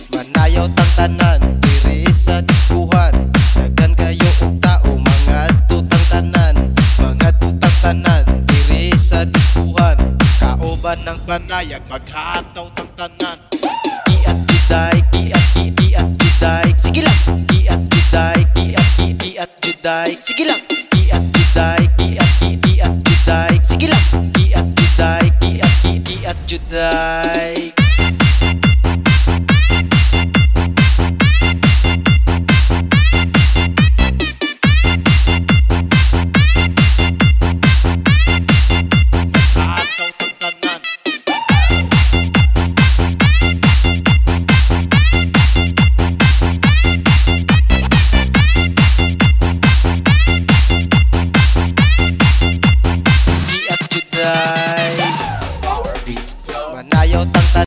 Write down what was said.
Manayaw tang tanan diri sa diskuhan. Daghan kayo og tao mga tutang tanan. Mga tutang tanan diri sa diskuhan. Kauban ng panayag maghataw tang tanan.